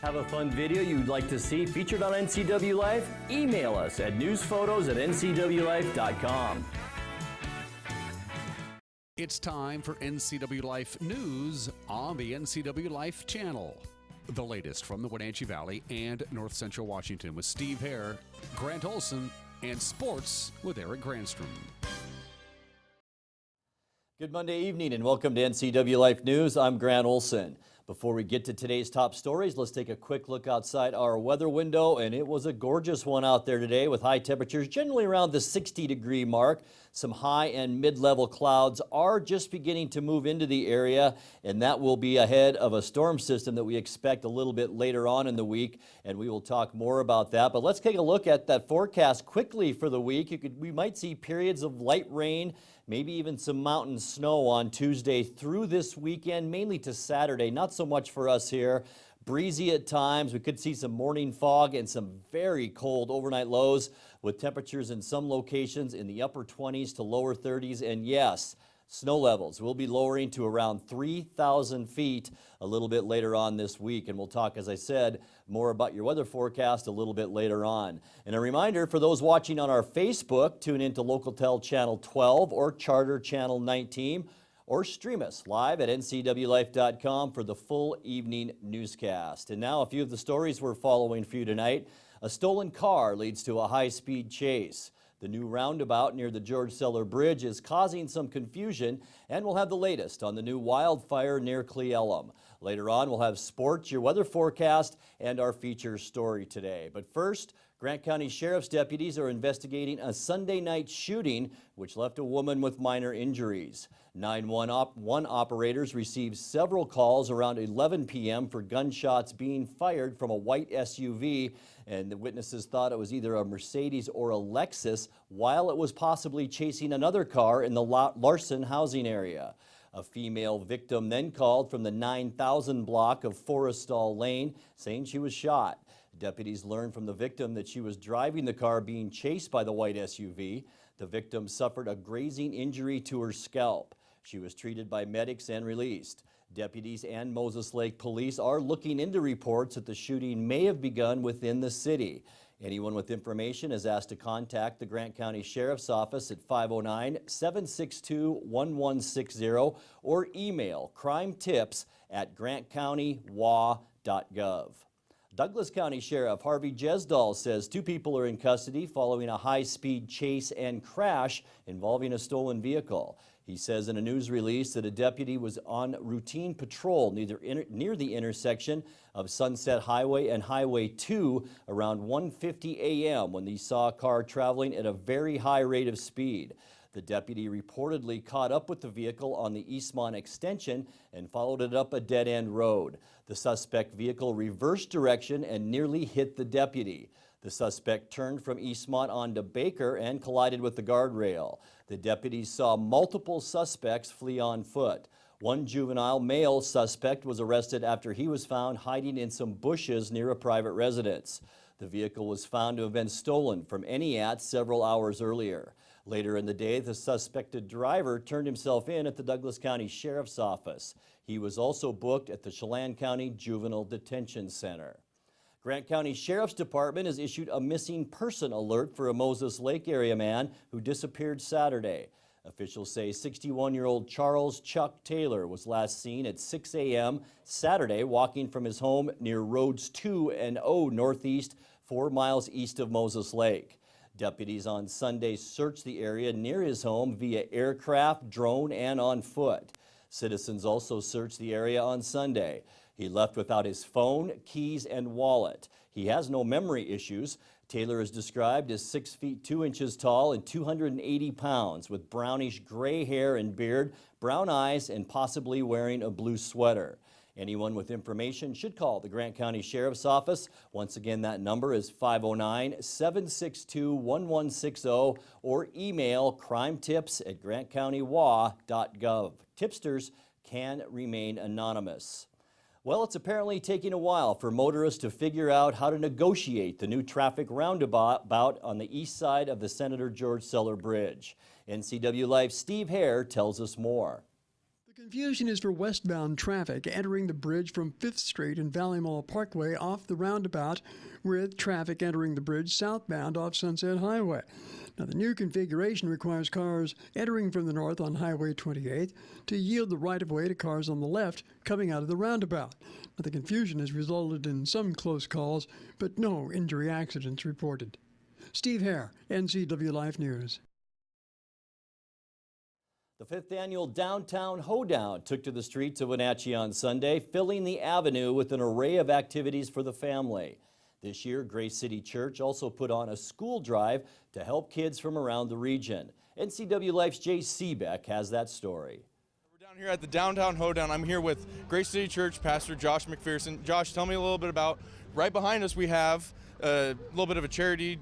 Have a fun video you'd like to see featured on NCW Life? Email us at newsphotos@ncwlife.com. It's time for NCW Life News on the NCW Life channel. The latest from the Wenatchee Valley and North Central Washington with Steve Hare, Grant Olson, and sports with Eric Granstrom. Good Monday evening and welcome to NCW Life News. I'm Grant Olson. Before we get to today's top stories, let's take a quick look outside our weather window, and it was a gorgeous one out there today with high temperatures generally around the 60-degree mark. Some high and mid-level clouds are just beginning to move into the area, and that will be ahead of a storm system that we expect a little bit later on in the week, and we will talk more about that. But let's take a look at that forecast quickly for the week. We might see periods of light rain, maybe even some mountain snow on Tuesday through this weekend, mainly to Saturday. Not so much for us here. Breezy at times. We could see some morning fog and some very cold overnight lows with temperatures in some locations in the upper 20s to lower 30s. And yes, snow levels will be lowering to around 3,000 feet a little bit later on this week. And we'll talk, as I said, more about your weather forecast a little bit later on. And a reminder for those watching on our Facebook, tune into LocalTel Channel 12 or Charter Channel 19, or stream us live at ncwlife.com for the full evening newscast. And now a few of the stories we're following for you tonight. A stolen car leads to a high-speed chase. The new roundabout near the George Seller Bridge is causing some confusion, and we'll have the latest on the new wildfire near Cle Elum. Later on, we'll have sports, your weather forecast, and our feature story today. But first, Grant County Sheriff's deputies are investigating a Sunday night shooting which left a woman with minor injuries. 911 operators received several calls around 11 p.m. for gunshots being fired from a white SUV, and the witnesses thought it was either a Mercedes or a Lexus while it was possibly chasing another car in the Larson housing area. A female victim then called from the 9000 block of Forestall Lane saying she was shot. Deputies learned from the victim that she was driving the car being chased by the white SUV. The victim suffered a grazing injury to her scalp. She was treated by medics and released. Deputies and Moses Lake Police are looking into reports that the shooting may have begun within the city. Anyone with information is asked to contact the Grant County Sheriff's Office at 509-762-1160 or email crimetips@grantcountywa.gov. Douglas County Sheriff Harvey Jesdahl says 2 people are in custody following a high-speed chase and crash involving a stolen vehicle. He says in a news release that a deputy was on routine patrol near the intersection of Sunset Highway and Highway 2 around 1:50 a.m. when he saw a car traveling at a very high rate of speed. The deputy reportedly caught up with the vehicle on the Eastmont extension and followed it up a dead-end road. The suspect vehicle reversed direction and nearly hit the deputy. The suspect turned from Eastmont onto Baker and collided with the guardrail. The deputies saw multiple suspects flee on foot. One juvenile male suspect was arrested after he was found hiding in some bushes near a private residence. The vehicle was found to have been stolen from Eniat several hours earlier. Later in the day, the suspected driver turned himself in at the Douglas County Sheriff's Office. He was also booked at the Chelan County Juvenile Detention Center. Grant County Sheriff's Department has issued a missing person alert for a Moses Lake area man who disappeared Saturday. Officials say 61-year-old Charles Chuck Taylor was last seen at 6 a.m. Saturday walking from his home near Roads 2 and O northeast, 4 miles east of Moses Lake. Deputies on Sunday searched the area near his home via aircraft, drone, and on foot. Citizens also searched the area on Sunday. He left without his phone, keys, and wallet. He has no memory issues. Taylor is described as 6 feet 2 inches tall and 280 pounds with brownish gray hair and beard, brown eyes, and possibly wearing a blue sweater. Anyone with information should call the Grant County Sheriff's Office. Once again, that number is 509-762-1160 or email crimetips@grantcountywa.gov. Tipsters can remain anonymous. Well, it's apparently taking a while for motorists to figure out how to negotiate the new traffic roundabout on the east side of the Senator George Seller Bridge. NCW Life's Steve Hare tells us more. The Confusion is for westbound traffic entering the bridge from 5th Street and Valley Mall Parkway off the roundabout, with traffic entering the bridge southbound off Sunset Highway. Now, the new configuration requires cars entering from the north on Highway 28 to yield the right-of-way to cars on the left coming out of the roundabout. Now, the confusion has resulted in some close calls, but no injury accidents reported. Steve Hare, NCW Life News. The 5th annual Downtown Hoedown took to the streets of Wenatchee on Sunday, filling the avenue with an array of activities for the family. This year, Grace City Church also put on a school drive to help kids from around the region. NCW Life's Jay Seebeck has that story. We're down here at the Downtown Hoedown. I'm here with Grace City Church Pastor Josh McPherson. Josh, tell me a little bit about, right behind us we have a little bit of a charity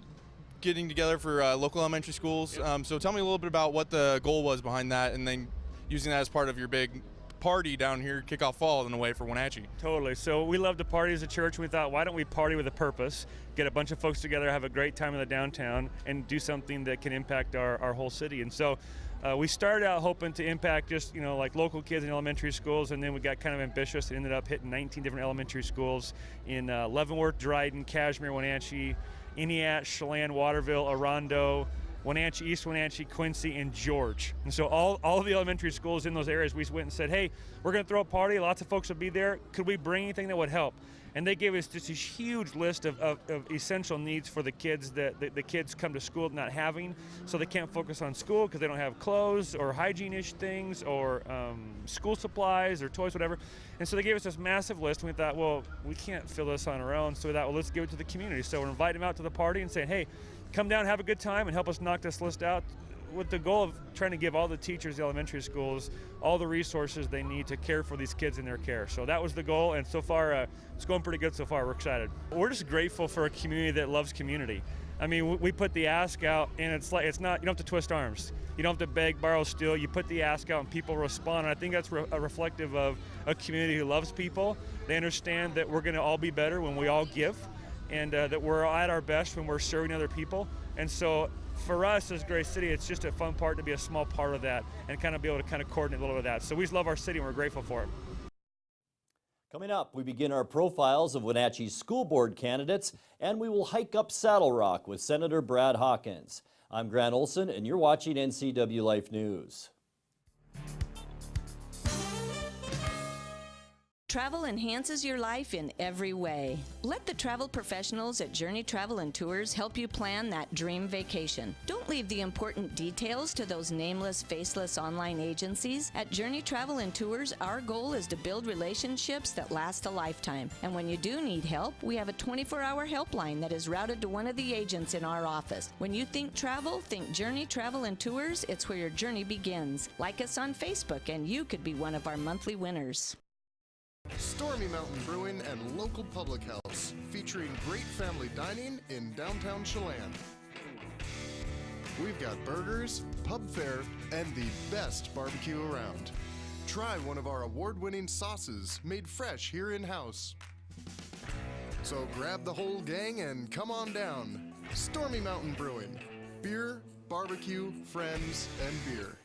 getting together for local elementary schools. So tell me a little bit about what the goal was behind that, and then using that as part of your big party down here, kickoff fall in a way for Wenatchee. Totally. So we love to party as a church. We thought, why don't we party with a purpose? Get a bunch of folks together, have a great time in the downtown, and do something that can impact our whole city. And so we started out hoping to impact just, like local kids in elementary schools, and then we got kind of ambitious and ended up hitting 19 different elementary schools in Leavenworth, Dryden, Cashmere, Wenatchee, Eniat, Chelan, Waterville, Orondo, Wenatchee, East Wenatchee, Quincy, and George. And so all of the elementary schools in those areas, we went and said, hey, we're going to throw a party. Lots of folks will be there. Could we bring anything that would help? And they gave us just a huge list of essential needs for the kids that the kids come to school not having, so they can't focus on school because they don't have clothes or hygiene-ish things or school supplies or toys, whatever. And so they gave us this massive list, and we thought, well, we can't fill this on our own, so we thought, well, let's give it to the community. So we're inviting them out to the party and saying, hey, come down, have a good time, and help us knock this list out, with the goal of trying to give all the teachers, the elementary schools, all the resources they need to care for these kids in their care. So that was the goal, and so far it's going pretty good so far. We're excited. We're just grateful for a community that loves community. I mean, we put the ask out, and it's not, you don't have to twist arms. You don't have to beg, borrow, steal. You put the ask out, and people respond. And I think that's a reflective of a community who loves people. They understand that we're going to all be better when we all give, and that we're at our best when we're serving other people. And so for us as Grace City, it's just a fun part to be a small part of that and kind of be able to kind of coordinate a little bit of that. So we just love our city, and we're grateful for it. Coming up, we begin our profiles of Wenatchee's school board candidates, and we will hike up Saddle Rock with Senator Brad Hawkins. I'm Grant Olson, and you're watching NCW Life News. Travel enhances your life in every way. Let the travel professionals at Journey Travel and Tours help you plan that dream vacation. Don't leave the important details to those nameless, faceless online agencies. At Journey Travel and Tours, our goal is to build relationships that last a lifetime. And when you do need help, we have a 24-hour helpline that is routed to one of the agents in our office. When you think travel, think Journey Travel and Tours. It's where your journey begins. Like us on Facebook, and you could be one of our monthly winners. Stormy Mountain Brewing and Local Public House, featuring great family dining in downtown Chelan. We've got burgers, pub fare, and the best barbecue around. Try one of our award-winning sauces made fresh here in-house. So grab the whole gang and come on down. Stormy Mountain Brewing. Beer, barbecue, friends, and beer.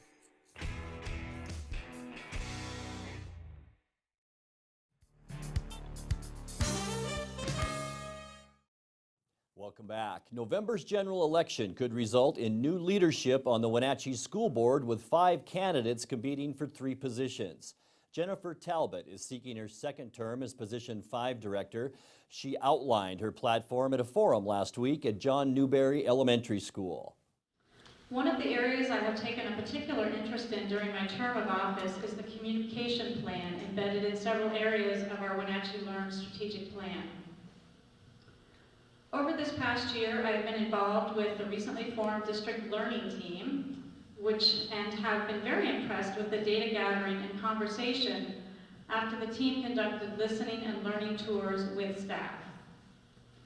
Welcome back. November's general election could result in new leadership on the Wenatchee School Board, with 5 candidates competing for 3 positions. Jennifer Talbot is seeking her second term as Position 5 Director. She outlined her platform at a forum last week at John Newberry Elementary School. One of the areas I have taken a particular interest in during my term of office is the communication plan embedded in several areas of our Wenatchee Learn strategic plan. Over this past year, I've been involved with the recently formed district learning team, and have been very impressed with the data gathering and conversation after the team conducted listening and learning tours with staff.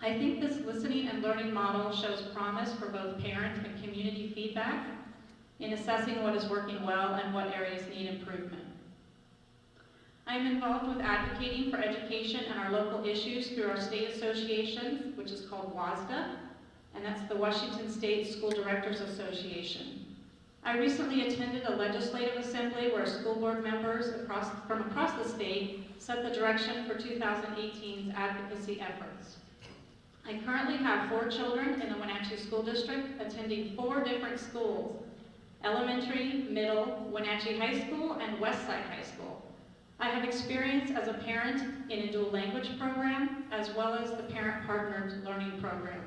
I think this listening and learning model shows promise for both parent and community feedback in assessing what is working well and what areas need improvement. I am involved with advocating for education and our local issues through our state association, which is called WASDA, and that's the Washington State School Directors Association. I recently attended a legislative assembly where school board members from across the state set the direction for 2018's advocacy efforts. I currently have 4 children in the Wenatchee School District attending 4 different schools: elementary, middle, Wenatchee High School, and Westside High School. I have experience as a parent in a dual language program, as well as the parent-partnered learning program.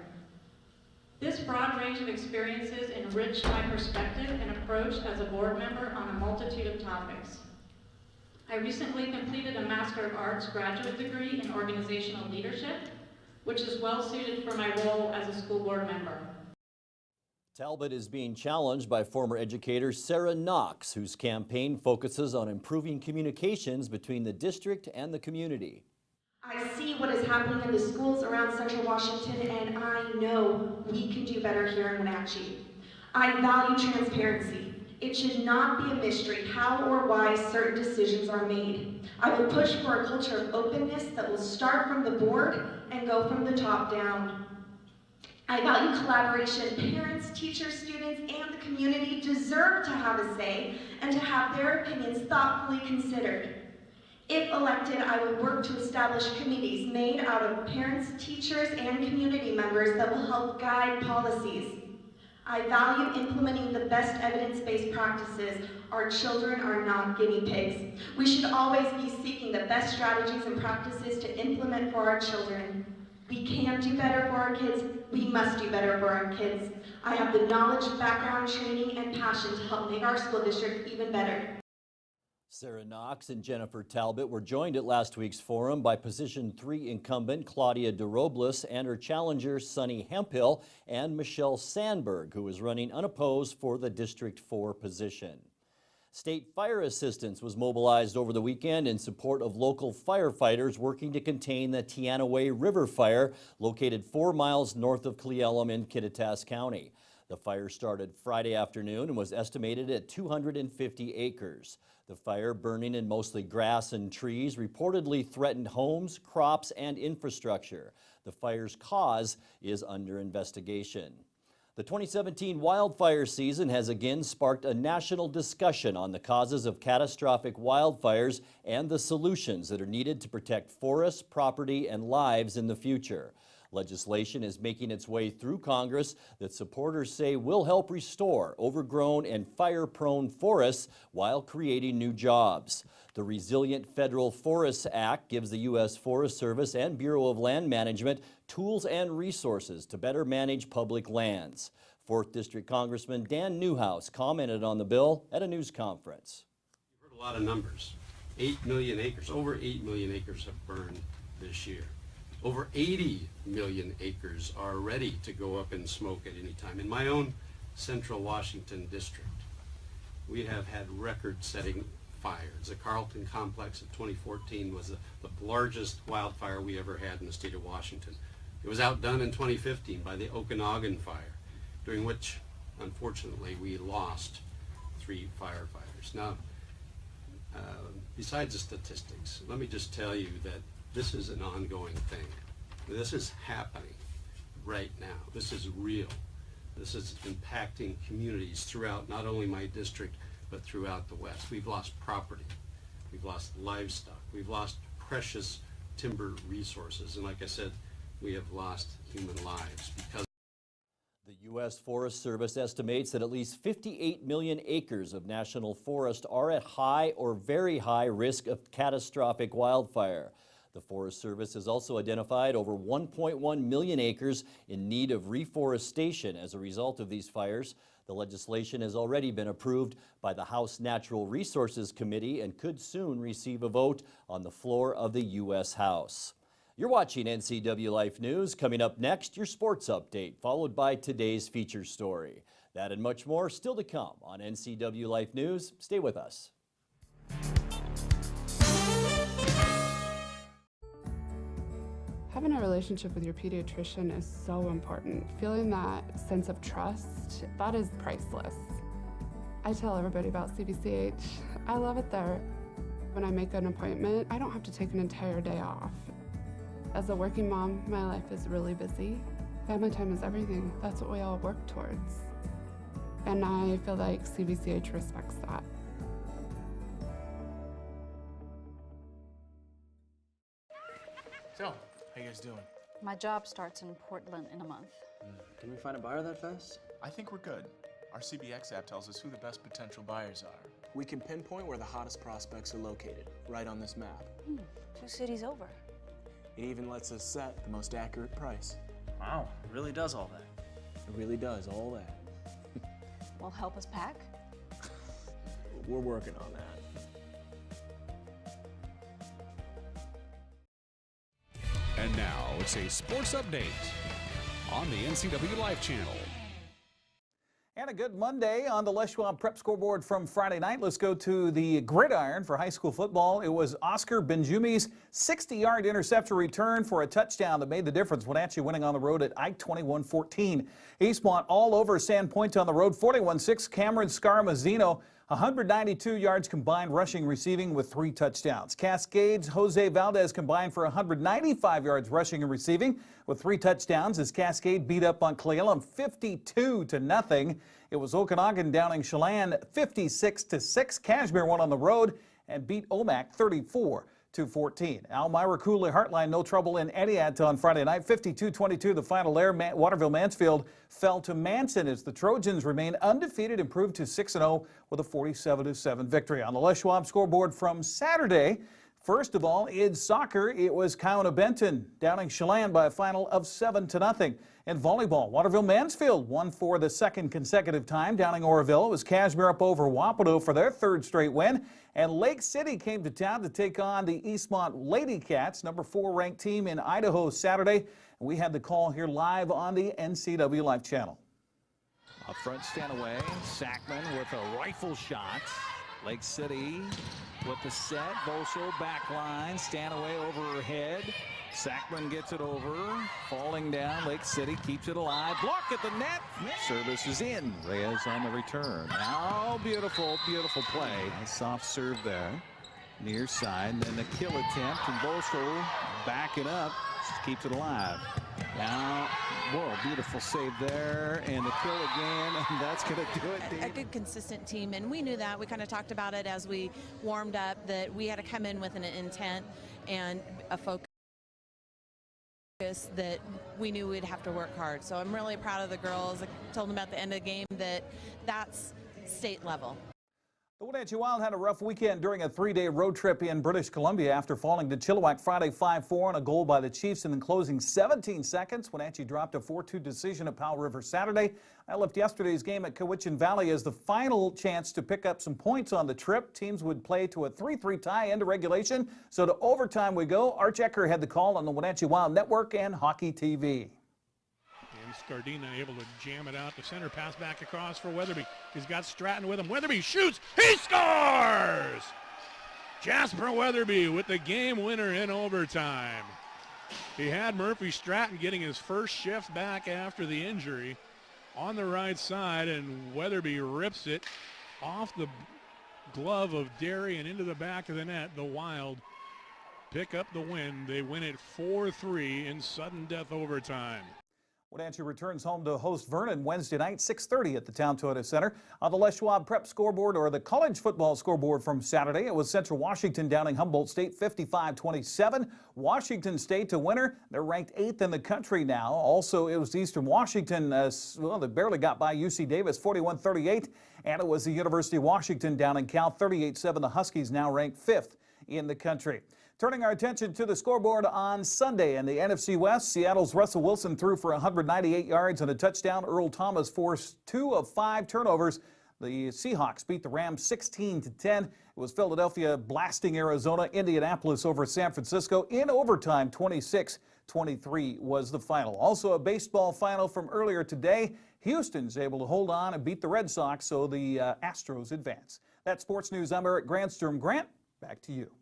This broad range of experiences enriched my perspective and approach as a board member on a multitude of topics. I recently completed a Master of Arts graduate degree in organizational leadership, which is well suited for my role as a school board member. Talbot is being challenged by former educator Sarah Knox, whose campaign focuses on improving communications between the district and the community. I see what is happening in the schools around Central Washington, and I know we can do better here in Wenatchee. I value transparency. It should not be a mystery how or why certain decisions are made. I will push for a culture of openness that will start from the board and go from the top down. I value collaboration. Parents, teachers, students, and the community deserve to have a say and to have their opinions thoughtfully considered. If elected, I would work to establish committees made out of parents, teachers, and community members that will help guide policies. I value implementing the best evidence-based practices. Our children are not guinea pigs. We should always be seeking the best strategies and practices to implement for our children. We can do better for our kids. We must do better for our kids. I have the knowledge, background, training, and passion to help make our school district even better. Sarah Knox and Jennifer Talbot were joined at last week's forum by Position 3 incumbent Claudia DeRobles and her challenger Sunny Hemphill and Michelle Sandberg, who is running unopposed for the District 4 position. State fire assistance was mobilized over the weekend in support of local firefighters working to contain the Teanaway River fire located 4 miles north of Cle Elum in Kittitas County. The fire started Friday afternoon and was estimated at 250 acres. The fire, burning in mostly grass and trees, reportedly threatened homes, crops, and infrastructure. The fire's cause is under investigation. The 2017 wildfire season has again sparked a national discussion on the causes of catastrophic wildfires and the solutions that are needed to protect forests, property, and lives in the future. Legislation is making its way through Congress that supporters say will help restore overgrown and fire-prone forests while creating new jobs. The Resilient Federal Forests Act gives the U.S. Forest Service and Bureau of Land Management tools and resources to better manage public lands. 4th District Congressman Dan Newhouse commented on the bill at a news conference. You've heard a lot of numbers. 8 million acres, over 8 million acres have burned this year. Over 80 million acres are ready to go up in smoke at any time. In my own Central Washington district, we have had record-setting fires. The Carlton Complex of 2014 was the largest wildfire we ever had in the state of Washington. It was outdone in 2015 by the Okanagan fire, during which, unfortunately, we lost 3 firefighters. Now, besides the statistics, let me just tell you that this is an ongoing thing. This is happening right now. This is real. This is impacting communities throughout not only my district, but throughout the West. We've lost property. We've lost livestock. We've lost precious timber resources. And like I said, we have lost human lives because the U.S. Forest Service estimates that at least 58 million acres of national forest are at high or very high risk of catastrophic wildfire. The Forest Service has also identified over 1.1 million acres in need of reforestation as a result of these fires. The legislation has already been approved by the House Natural Resources Committee and could soon receive a vote on the floor of the U.S. House. You're watching NCW Life News. Coming up next, your sports update, followed by today's feature story. That and much more still to come on NCW Life News. Stay with us. Having a relationship with your pediatrician is so important. Feeling that sense of trust, that is priceless. I tell everybody about CBCH. I love it there. When I make an appointment, I don't have to take an entire day off. As a working mom, my life is really busy. Family time is everything. That's what we all work towards. and I feel like CBCH respects that. So, how you guys doing? My job starts in Portland in a month. Can we find a buyer that fast? I think we're good. Our CBX app tells us who the best potential buyers are. We can pinpoint where the hottest prospects are located, right on this map. 2 cities over. It even lets us set the most accurate price. Wow, it really does all that. It really does all that. Well, help us pack? We're working on that. And now it's a sports update on the NCW Life channel. And a good Monday on the Les Schwab Prep Scoreboard from Friday night. Let's go to the gridiron for high school football. It was Oscar Benjumi's 60-yard interception return for a touchdown that made the difference. Wenatchee winning on the road at Ike 21-14. Eastmont all over Sandpoint on the road 41-6. Cameron Scarmazzino 192 yards combined rushing receiving with 3 touchdowns. Cascades Jose Valdez combined for 195 yards rushing and receiving with 3 touchdowns as Cascade beat up on Cle Elum 52-0. It was Okanagan downing Chelan 56-6. Cashmere won on the road and beat Omak 34-14. Elmira Cooley Heartline no trouble in Etihad on Friday night 52-22. The final there. Waterville Mansfield fell to Manson as the Trojans remain undefeated, improved to 6-0 with a 47-7 victory. On the Les Schwab scoreboard from Saturday, first of all, in soccer, it was Couna Benton downing Chelan by a final of 7-0. In volleyball, Waterville Mansfield won for the second consecutive time, downing Oroville. It was Cashmere up over Wapato for their 3rd straight win. And Lake City came to town to take on the Eastmont Lady Cats, number 4 ranked team in Idaho Saturday. We had the call here live on the NCW Life channel. Up front, Stanaway, Sackman with a rifle shot. Lake City with the set, Volso back line, Stanaway over her head. Sackman gets it over, falling down. Lake City keeps it alive. Block at the net. Service is in. Reyes on the return. Now, beautiful, beautiful play. Nice soft serve there. Near side. Then the kill attempt. And Volso backing up. Keeps it alive. Now, whoa, beautiful save there. And the kill again. And that's going to do it, Dave. A good, consistent team. And we knew that. We kind of talked about it as we warmed up, that we had to come in with an intent and a focus that we knew we'd have to work hard. So I'm really proud of the girls. I told them at the end of the game that that's state level. The Wenatchee Wild had a rough weekend during a 3-day road trip in British Columbia after falling to Chilliwack Friday 5-4 on a goal by the Chiefs and then closing 17 seconds. Wenatchee dropped a 4-2 decision at Powell River Saturday. I left yesterday's game at Cowichan Valley as the final chance to pick up some points on the trip. Teams would play to a 3-3 tie into regulation. So to overtime we go. Arch Ecker had the call on the Wenatchee Wild Network and Hockey TV. Scardina able to jam it out. The center pass back across for Weatherby. He's got Stratton with him. Weatherby shoots. He scores! Jasper Weatherby with the game winner in overtime. He had Murphy Stratton getting his first shift back after the injury on the right side, and Weatherby rips it off the glove of Derry and into the back of the net. The Wild pick up the win. They win it 4-3 in sudden death overtime. Wenatchee returns home to host Vernon Wednesday night, 6:30 at the Town Toyota Center. On the Les Schwab Prep scoreboard, or the college football scoreboard from Saturday, it was Central Washington downing Humboldt State 55-27. Washington State to winner. They're ranked 8th in the country now. Also, it was Eastern Washington, well, they barely got by UC Davis 41-38. And it was the University of Washington downing Cal 38-7. The Huskies now ranked 5th in the country. Turning our attention to the scoreboard on Sunday in the NFC West, Seattle's Russell Wilson threw for 198 yards and a touchdown. Earl Thomas forced 2 of 5 turnovers. The Seahawks beat the Rams 16-10. It was Philadelphia blasting Arizona. Indianapolis over San Francisco in overtime. 26-23 was the final. Also a baseball final from earlier today. Houston's able to hold on and beat the Red Sox, so the Astros advance. That's sports news. I'm Eric Grandstrom. Grant, back to you.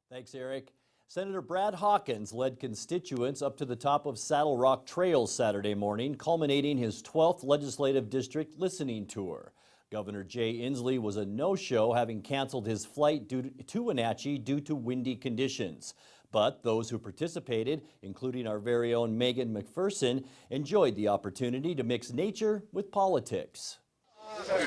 Thanks, Eric. Senator Brad Hawkins led constituents up to the top of Saddle Rock Trail Saturday morning, culminating his 12th legislative district listening tour. Governor Jay Inslee was a no-show, having canceled his flight to Wenatchee due to windy conditions. But those who participated, including our very own Megan McPherson, enjoyed the opportunity to mix nature with politics.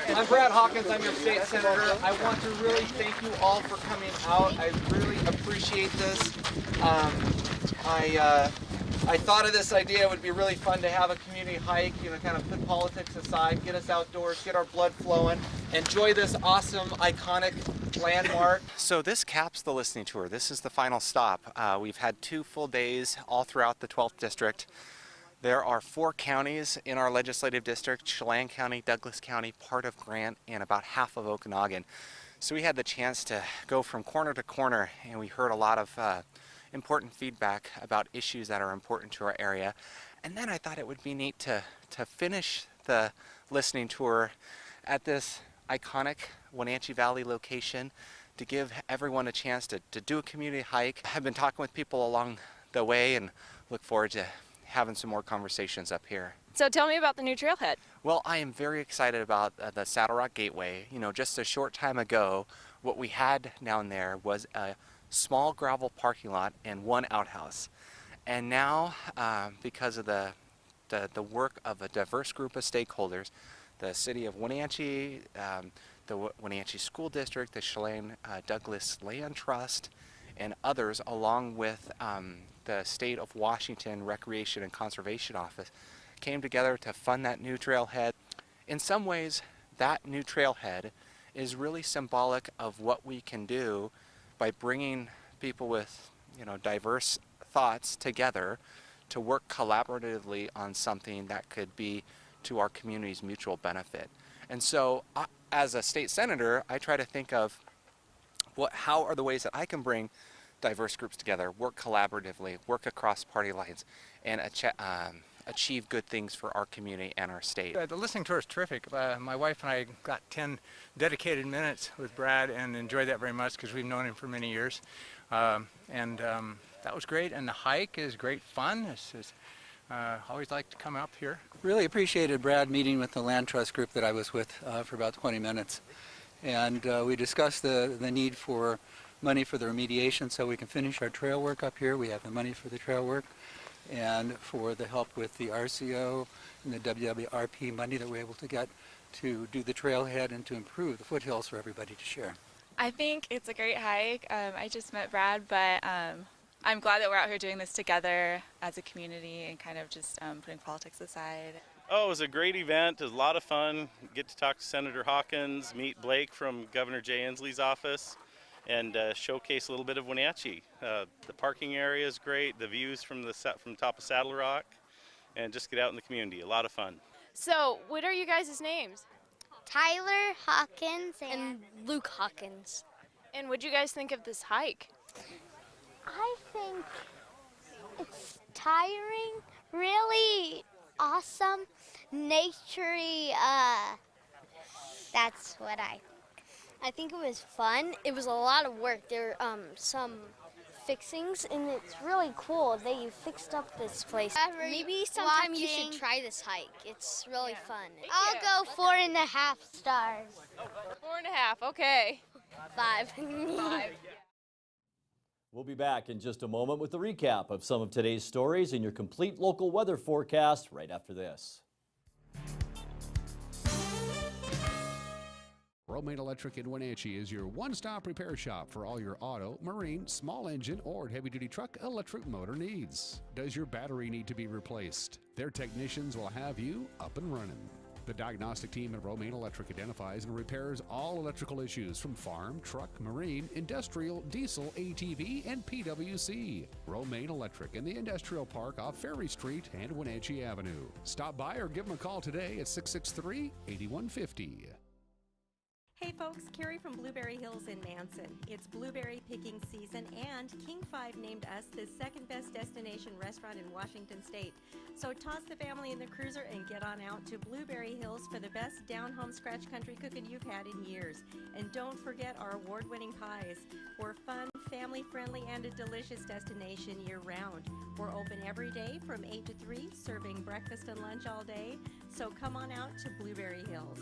I'm Brad Hawkins, I'm your state senator. I want to really thank you all for coming out. I really appreciate this. I thought of this idea. It would be really fun to have a community hike, kind of put politics aside, get us outdoors, get our blood flowing, enjoy this awesome, iconic landmark. So this caps the listening tour. This is the final stop. We've had 2 full days all throughout the 12th district. There are 4 counties in our legislative district: Chelan County, Douglas County, part of Grant, and about half of Okanagan. So we had the chance to go from corner to corner, and we heard a lot of important feedback about issues that are important to our area. And then I thought it would be neat to finish the listening tour at this iconic Wenatchee Valley location to give everyone a chance to do a community hike. I've been talking with people along the way and look forward to having some more conversations up here. So tell me about the new trailhead. Well, I am very excited about the Saddle Rock Gateway. Just a short time ago, what we had down there was a small gravel parking lot and 1 outhouse. And now, because of the work of a diverse group of stakeholders, the City of Wenatchee, the Wenatchee School District, the Chelan Douglas Land Trust, and others, along with the State of Washington Recreation and Conservation Office, came together to fund that new trailhead. In some ways, that new trailhead is really symbolic of what we can do by bringing people with, diverse thoughts together to work collaboratively on something that could be to our community's mutual benefit. And so, as a state senator, I try to think of how are the ways that I can bring diverse groups together, work collaboratively, work across party lines, and achieve good things for our community and our state. The listening tour is terrific. My wife and I got 10 dedicated minutes with Brad and enjoyed that very much because we've known him for many years. That was great, and the hike is great fun. Always like to come up here. Really appreciated Brad meeting with the Land Trust group that I was with for about 20 minutes. And we discussed the need for money for the remediation so we can finish our trail work up here. We have the money for the trail work and for the help with the RCO and the WWRP money that we're able to get to do the trailhead and to improve the foothills for everybody to share. I think it's a great hike. I just met Brad, but I'm glad that we're out here doing this together as a community and kind of just putting politics aside. Oh, it was a great event. It was a lot of fun. Get to talk to Senator Hawkins, meet Blake from Governor Jay Inslee's office, and showcase a little bit of Wenatchee. The parking area is great, the views from the top of Saddle Rock, and just get out in the community. A lot of fun. So, what are you guys' names? Tyler Hawkins and Luke Hawkins. And what do you guys think of this hike? I think it's tiring, really awesome, naturey, that's what I think it was fun. It was a lot of work. There are some fixings, and it's really cool. They fixed up this place. Maybe sometime you should try this hike. It's really fun. I'll go 4.5 stars. 4.5, okay. 5. 5. We'll be back in just a moment with a recap of some of today's stories and your complete local weather forecast right after this. Romaine Electric in Wenatchee is your one-stop repair shop for all your auto, marine, small engine, or heavy-duty truck electric motor needs. Does your battery need to be replaced? Their technicians will have you up and running. The diagnostic team at Romaine Electric identifies and repairs all electrical issues from farm, truck, marine, industrial, diesel, ATV, and PWC. Romaine Electric in the Industrial Park off Ferry Street and Wenatchee Avenue. Stop by or give them a call today at 663-8150. Hey folks, Carrie from Blueberry Hills in Manson. It's blueberry picking season, and King 5 named us the second best destination restaurant in Washington State. So toss the family in the cruiser and get on out to Blueberry Hills for the best down-home scratch country cooking you've had in years. And don't forget our award-winning pies. We're fun, family-friendly, and a delicious destination year-round. We're open every day from 8 to 3, serving breakfast and lunch all day. So come on out to Blueberry Hills.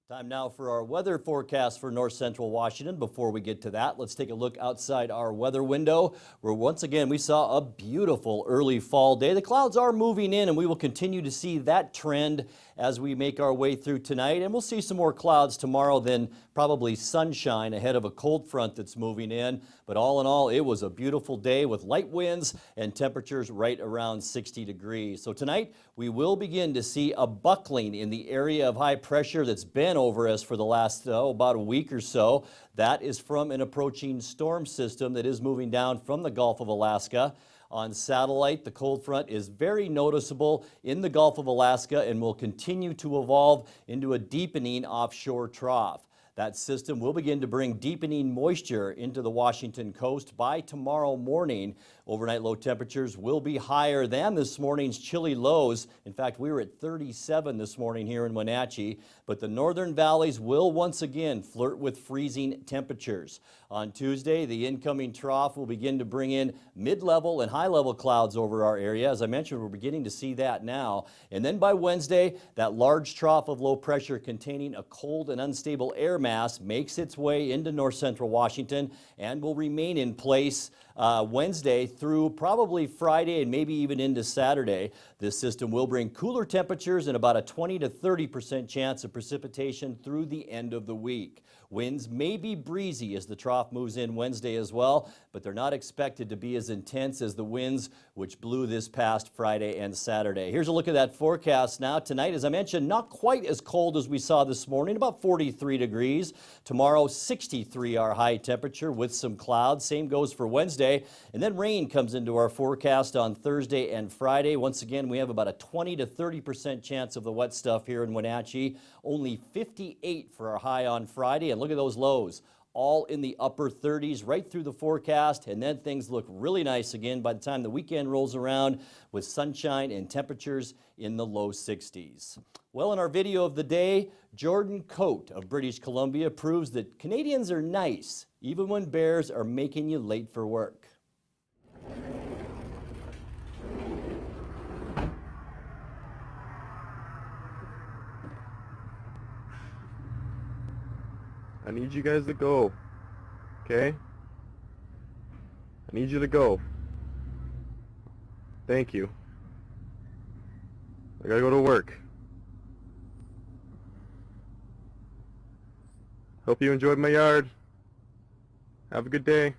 Time now for our weather forecast for north central Washington. Before we get to that, let's take a look outside our weather window, where once again we saw a beautiful early fall day. The clouds are moving in, and we will continue to see that trend as we make our way through tonight. And we'll see some more clouds tomorrow, then probably sunshine ahead of a cold front that's moving in. But all in all, it was a beautiful day with light winds and temperatures right around 60 degrees. So tonight we will begin to see a buckling in the area of high pressure that's been over us for the last about a week or so. That is from an approaching storm system that is moving down from the Gulf of Alaska. On satellite, the cold front is very noticeable in the Gulf of Alaska and will continue to evolve into a deepening offshore trough. That system will begin to bring deepening moisture into the Washington coast by tomorrow morning. Overnight low temperatures will be higher than this morning's chilly lows. In fact, we were at 37 this morning here in Wenatchee, but the northern valleys will once again flirt with freezing temperatures. On Tuesday, the incoming trough will begin to bring in mid-level and high-level clouds over our area. As I mentioned, we're beginning to see that now. And then by Wednesday, that large trough of low pressure containing a cold and unstable air mass makes its way into north central Washington and will remain in place Wednesday through probably Friday and maybe even into Saturday. This system will bring cooler temperatures and about a 20 to 30% chance of precipitation through the end of the week. Winds may be breezy as the trough moves in Wednesday as well, but they're not expected to be as intense as the winds which blew this past Friday and Saturday. Here's a look at that forecast now. Tonight, as I mentioned, not quite as cold as we saw this morning, about 43 degrees. Tomorrow, 63 our high temperature with some clouds. Same goes for Wednesday. And then rain comes into our forecast on Thursday and Friday. Once again, we have about a 20 to 30% chance of the wet stuff here in Wenatchee. Only 58 for our high on Friday. And look at those lows, all in the upper 30s right through the forecast, and then things look really nice again by the time the weekend rolls around with sunshine and temperatures in the low 60s. Well, in our video of the day, Jordan Coate of British Columbia proves that Canadians are nice, even when bears are making you late for work. I need you guys to go, okay? I need you to go. Thank you. I gotta go to work. Hope you enjoyed my yard. Have a good day.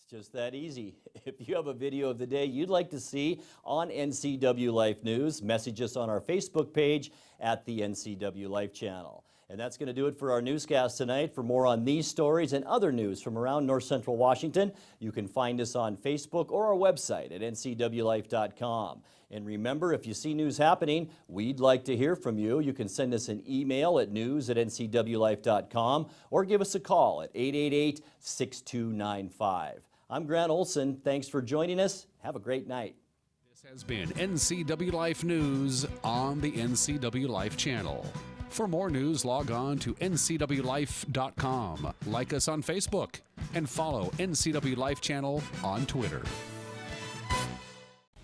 Just that easy. If you have a video of the day you'd like to see on NCW Life News, message us on our Facebook page at the NCW Life channel. And that's going to do it for our newscast tonight. For more on these stories and other news from around north central Washington, you can find us on Facebook or our website at ncwlife.com. And remember, if you see news happening, we'd like to hear from you. You can send us an email at news@ncwlife.com or give us a call at 888-6295. I'm Grant Olson. Thanks for joining us. Have a great night. This has been NCW Life News on the NCW Life channel. For more news, log on to ncwlife.com, like us on Facebook, and follow NCW Life channel on Twitter.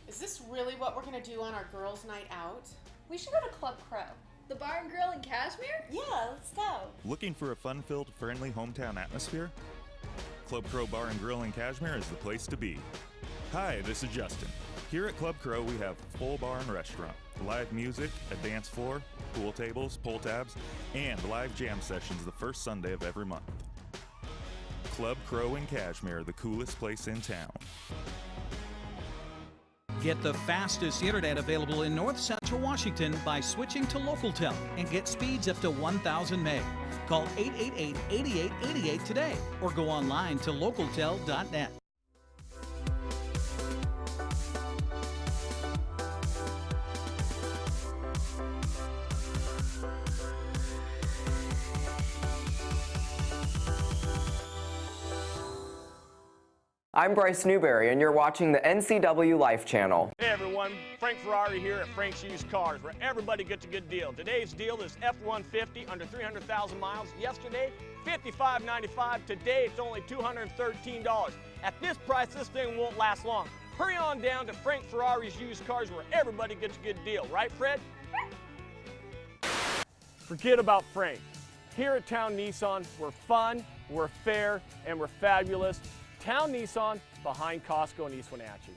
Is this really what we're going to do on our girls' night out? We should go to Club Crow. The bar and grill in Cashmere? Yeah, let's go. Looking for a fun-filled, friendly hometown atmosphere? Club Crow Bar and Grill in Cashmere is the place to be. Hi, this is Justin. Here at Club Crow, we have a full bar and restaurant, live music, a dance floor, pool tables, pull tabs, and live jam sessions the first Sunday of every month. Club Crow in Cashmere, the coolest place in town. Get the fastest internet available in north central Washington by switching to LocalTel and get speeds up to 1,000 meg. Call 888-8888 today or go online to localtel.net. I'm Bryce Newberry, and you're watching the NCW Life channel. Hey everyone, Frank Ferrari here at Frank's Used Cars, where everybody gets a good deal. Today's deal is F-150 under 300,000 miles. Yesterday, $55.95. Today, it's only $213. At this price, this thing won't last long. hurry on down to Frank Ferrari's Used Cars where everybody gets a good deal. Right, Fred? Forget about Frank. Here at Town Nissan, we're fun, we're fair, and we're fabulous. Town Nissan behind Costco in East Wenatchee.